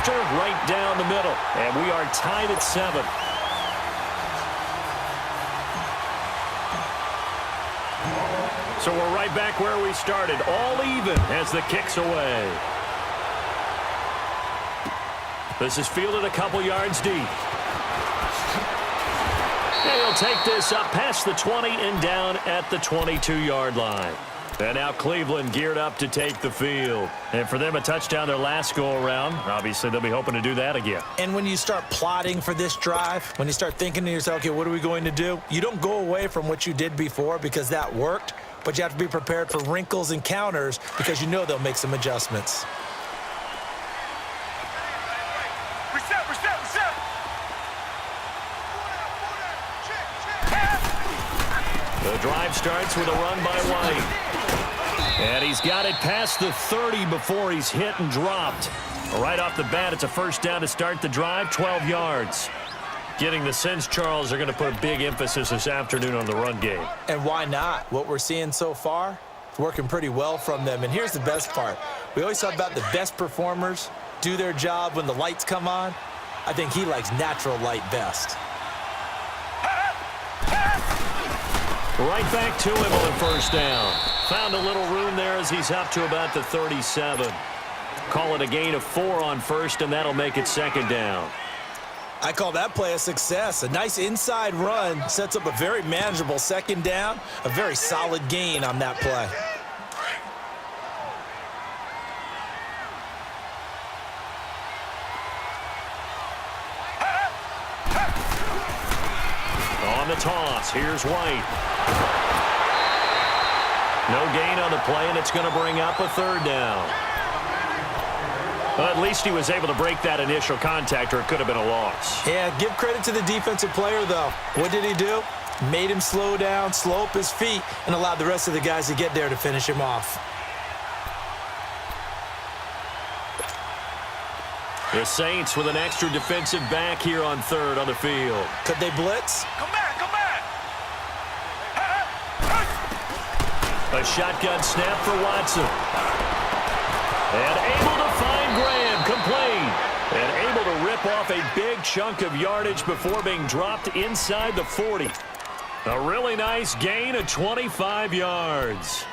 after, right down the middle. And we are tied at 7. So we're right back where we started, all even as the kick's away. This is fielded a couple yards deep. And he'll take this up past the 20 and down at the 22-yard line. And now Cleveland geared up to take the field. And for them, a touchdown their last go-around. Obviously, they'll be hoping to do that again. And when you start plotting for this drive, when you start thinking to yourself, okay, what are we going to do? You don't go away from what you did before because that worked, but you have to be prepared for wrinkles and counters because you know they'll make some adjustments. The drive starts with a run by White. And he's got it past the 30 before he's hit and dropped. Right off the bat, it's a first down to start the drive, 12 yards. Getting the sense, Charles, are going to put a big emphasis this afternoon on the run game. And why not? What we're seeing so far, it's working pretty well from them. And here's the best part. We always talk about the best performers do their job when the lights come on. I think he likes natural light best. Right back to him on first down. Found a little room there as he's up to about the 37. Call it a gain of 4 on first, and that'll make it second down. I call that play a success. A nice inside run sets up a very manageable second down. A very solid gain on that play. On the toss, here's White. No gain on the play, and it's going to bring up a third down. Well, at least he was able to break that initial contact, or it could have been a loss. Yeah, give credit to the defensive player, though. What did he do? Made him slow down, slow up his feet, and allowed the rest of the guys to get there to finish him off. The Saints with an extra defensive back here on third on the field. Could they blitz? Come back, come back! A shotgun snap for Watson. And able to find Graham, complete. And able to rip off a big chunk of yardage before being dropped inside the 40. A really nice gain of 25 yards.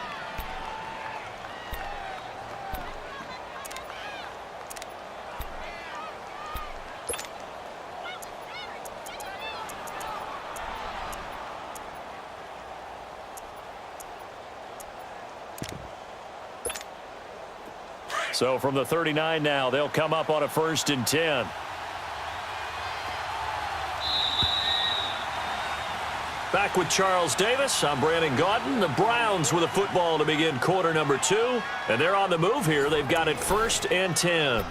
So from the 39 now, they'll come up on a 1st and 10. Back with Charles Davis. I'm Brandon Gaudin. The Browns with a football to begin quarter number 2. And they're on the move here. They've got it 1st and 10.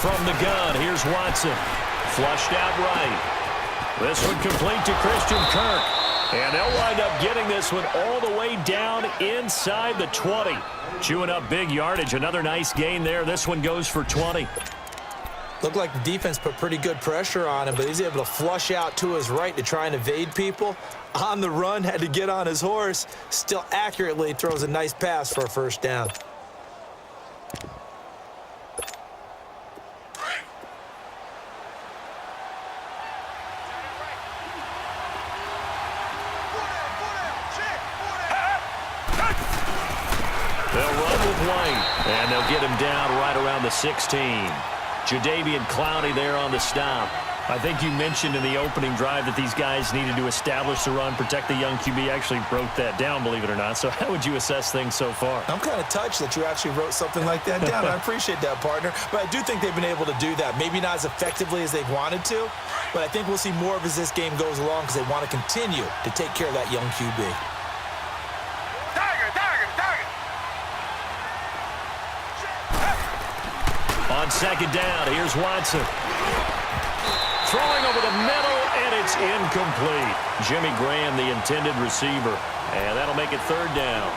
From the gun, here's Watson. Flushed out right. This one complete to Christian Kirk. And they'll wind up getting this one all the way down inside the 20. Chewing up big yardage. Another nice gain there. This one goes for 20. Looked like the defense put pretty good pressure on him, but he's able to flush out to his right to try and evade people. On the run, had to get on his horse. Still accurately throws a nice pass for a first down. And they'll get him down right around the 16. Jadeveon Clowney there on the stop. I think you mentioned in the opening drive that these guys needed to establish the run, protect the young QB. Actually wrote that down, believe it or not. So how would you assess things so far? I'm kind of touched that you actually wrote something like that down. I appreciate that, partner. But I do think they've been able to do that. Maybe not as effectively as they've wanted to, but I think we'll see more of as this game goes along because they want to continue to take care of that young QB. On second down, here's Watson. throwing over the middle, and it's incomplete. Jimmy Graham, the intended receiver. And that'll make it third down.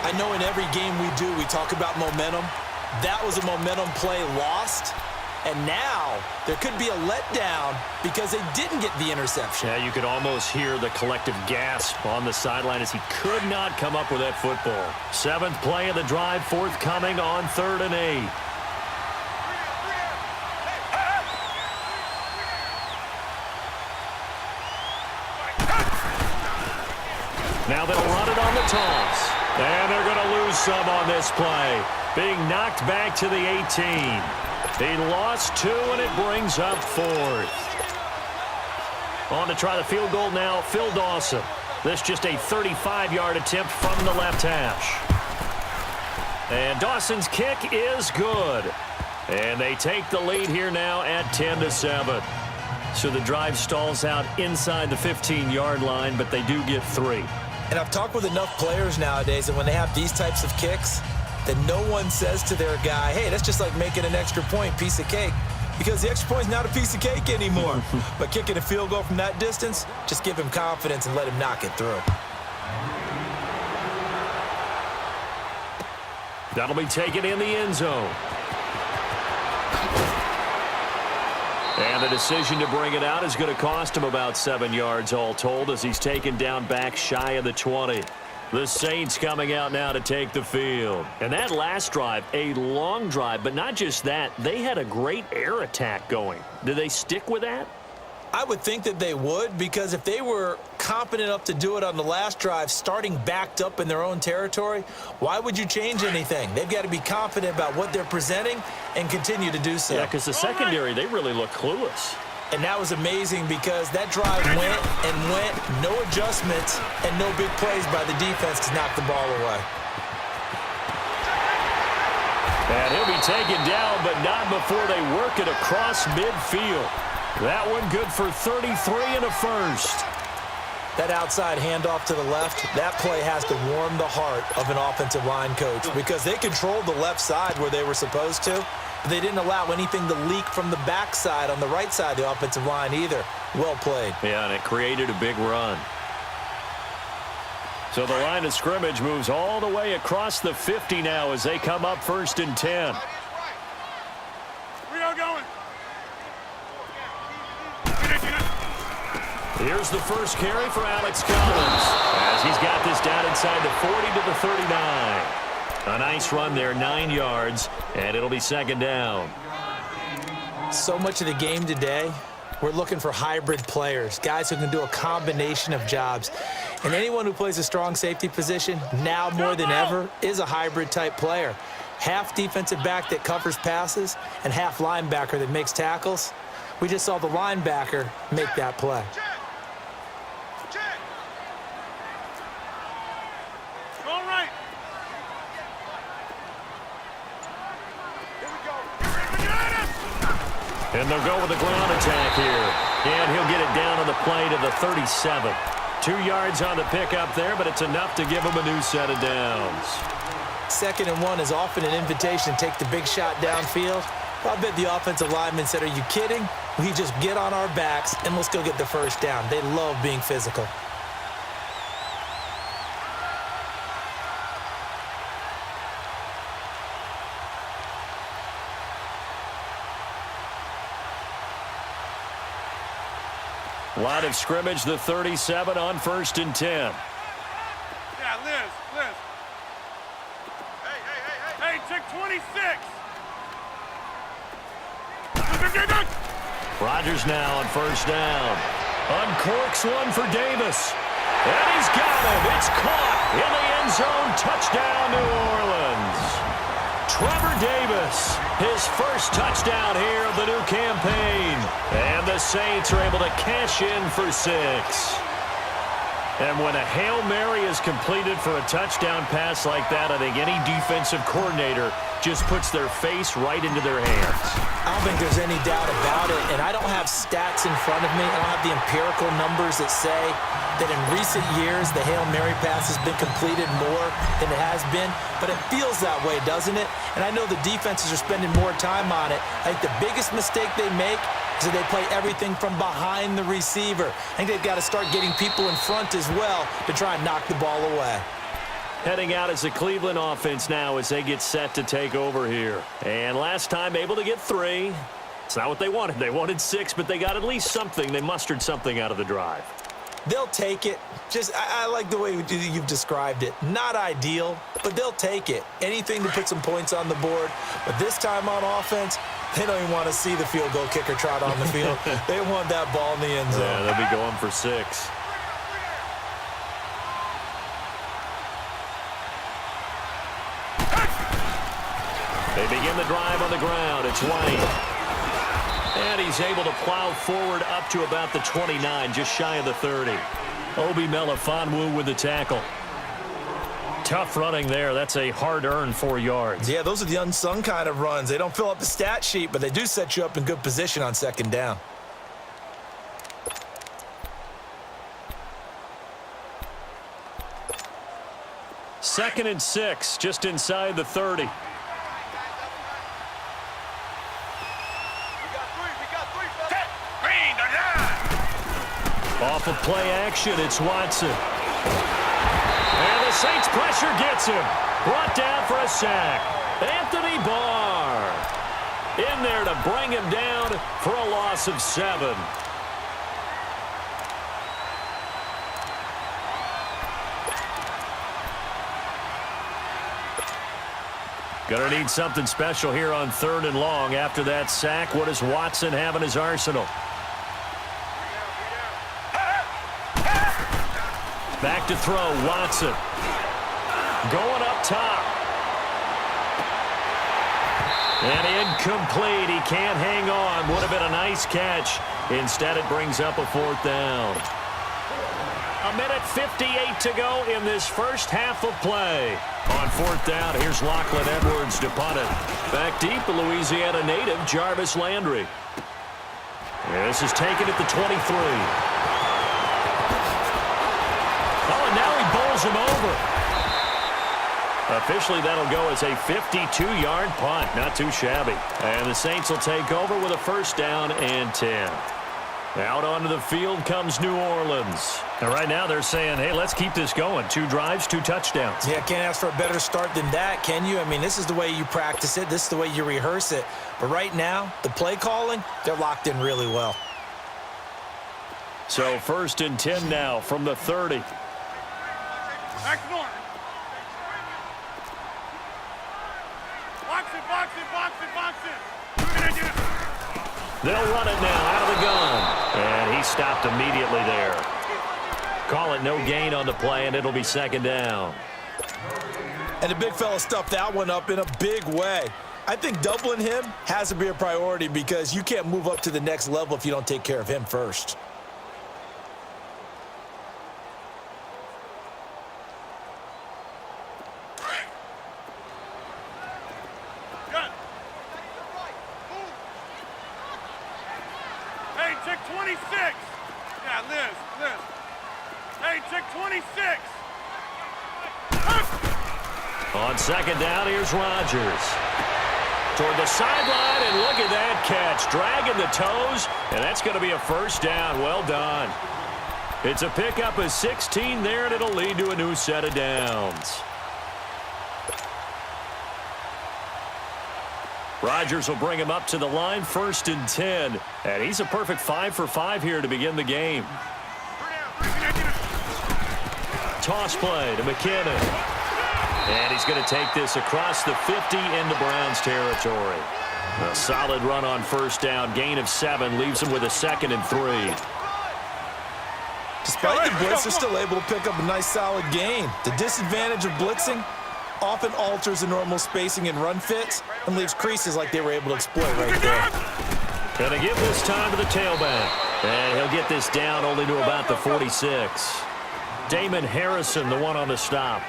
I know in every game we do, we talk about momentum. That was a momentum play lost. And now there could be a letdown because they didn't get the interception. Yeah, you could almost hear the collective gasp on the sideline as he could not come up with that football. Seventh play of the drive forthcoming on 3rd and 8. Now they'll run it on the toss. And they're going to lose some on this play. Being knocked back to the 18. He lost 2, and it brings up 4th. On to try the field goal now, Phil Dawson. This just a 35-yard attempt from the left hash. And Dawson's kick is good. And they take the lead here now at 10-7. So the drive stalls out inside the 15-yard line, but they do get 3. And I've talked with enough players nowadays, and when they have these types of kicks, that no one says to their guy, hey, that's just like making an extra point, piece of cake. Because the extra point is not a piece of cake anymore. But kicking a field goal from that distance, just give him confidence and let him knock it through. That'll be taken in the end zone. And the decision to bring it out is going to cost him about 7 yards all told as he's taken down back shy of the 20. The Saints coming out now to take the field. And that last drive, a long drive, but not just that. They had a great air attack going. Do they stick with that? I would think that they would, because if they were confident enough to do it on the last drive, starting backed up in their own territory, why would you change anything? They've got to be confident about what they're presenting and continue to do so. Yeah, because the secondary, they really look clueless. And that was amazing because that drive went and went, no adjustments, and no big plays by the defense to knock the ball away. And he'll be taken down, but not before they work it across midfield. That one good for 33 and a first. That outside handoff to the left, that play has to warm the heart of an offensive line coach because they controlled the left side where they were supposed to. But they didn't allow anything to leak from the backside on the right side of the offensive line either. Well played. Yeah, and it created a big run. So the line of scrimmage moves all the way across the 50 now as they come up 1st and 10. We are going. Here's the first carry for Alex Collins as he's got this down inside the 40 to the 39. A nice run there, 9 yards, and it'll be 2nd down. So much of the game today, we're looking for hybrid players, guys who can do a combination of jobs. And anyone who plays a strong safety position, now more than ever, is a hybrid type player. Half defensive back that covers passes and half linebacker that makes tackles. We just saw the linebacker make that play. And they'll go with the ground attack here. And he'll get it down on the play to the 37. 2 yards on the pickup there, but it's enough to give him a new set of downs. 2nd and 1 is often an invitation to take the big shot downfield. I bet the offensive lineman said, are you kidding? We just get on our backs and let's go get the first down. They love being physical. Line of scrimmage, the 37 on 1st and 10. Yeah, Liz. Hey, check 26. Rodgers now on 1st down. Uncorks one for Davis. And he's got him. It's caught in the end zone. Touchdown, New Orleans. Trevor Davis, his first touchdown here of the new campaign. And the Saints are able to cash in for 6. And when a Hail Mary is completed for a touchdown pass like that, I think any defensive coordinator just puts their face right into their hands. I don't think there's any doubt about it, and I don't have stats in front of me. I don't have the empirical numbers that say that in recent years the Hail Mary pass has been completed more than it has been, but it feels that way, doesn't it? And I know the defenses are spending more time on it. I think the biggest mistake they make So they play everything from behind the receiver. I think they've got to start getting people in front as well to try and knock the ball away. Heading out as the Cleveland offense now as they get set to take over here. And last time able to get 3. It's not what they wanted. They wanted 6, but they got at least something. They mustered something out of the drive. They'll take it. I like the way you've described it. Not ideal, but they'll take it. Anything to put some points on the board. But this time on offense, they don't even want to see the field goal kicker trot on the field. They want that ball in the end zone. Yeah, they'll be going for 6. They begin the drive on the ground. It's White. And he's able to plow forward up to about the 29, just shy of the 30. Obi Melifonwu with the tackle. Tough running there. That's a hard-earned 4 yards. Yeah, those are the unsung kind of runs. They don't fill up the stat sheet, but they do set you up in good position on second down. Second and 6, just inside the 30. Off of play action, it's Watson. And the Saints pressure gets him. Brought down for a sack. Anthony Barr in there to bring him down for a loss of 7. Gonna need something special here on 3rd and long. After that sack, what does Watson have in his arsenal? Back to throw, Watson. Going up top. And incomplete. He can't hang on. Would have been a nice catch. Instead, it brings up a 4th down. 1:58 to go in this first half of play. On 4th down, here's Lachlan Edwards to punt it. Back deep, the Louisiana native, Jarvis Landry. And this is taken at the 23. Now he bowls him over. Officially, that'll go as a 52-yard punt. Not too shabby. And the Saints will take over with a 1st down and 10. Out onto the field comes New Orleans. And right now they're saying, hey, let's keep this going. 2 drives, 2 touchdowns. Yeah, can't ask for a better start than that, can you? I mean, this is the way you practice it. This is the way you rehearse it. But right now, the play calling, they're locked in really well. So 1st and 10 now from the 30. Back to north. Box it. They'll run it now out of the gun. And he stopped immediately there. Call it no gain on the play, and it'll be 2nd down. And the big fella stuffed that one up in a big way. I think doubling him has to be a priority because you can't move up to the next level if you don't take care of him first. Check 26. Yeah, Liz. Hey, check 26. On 2nd down, here's Rodgers. Toward the sideline, and look at that catch. Dragging the toes, and that's going to be a 1st down. Well done. It's a pickup of 16 there, and it'll lead to a new set of downs. Rodgers will bring him up to the line, 1st and 10. And he's a perfect 5 for 5 here to begin the game. Toss play to McKinnon. And he's going to take this across the 50 into Browns territory. A solid run on 1st down. Gain of 7 leaves him with a 2nd and 3. Despite the blitz, they're still able to pick up a nice solid gain. The disadvantage of blitzing often alters the normal spacing and run fits and leaves creases like they were able to exploit right there. Going to give this time to the tailback. And he'll get this down only to about the 46. Damon Harrison, the one on the stop.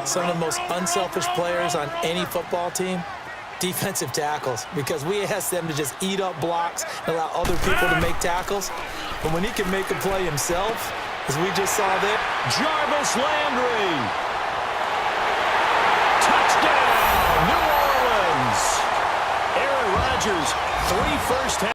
Some of the most unselfish players on any football team, defensive tackles, because we ask them to just eat up blocks and allow other people to make tackles. But when he can make a play himself, as we just saw there, Jarvis Landry. Touchdown, New Orleans. Aaron Rodgers, 3 first half.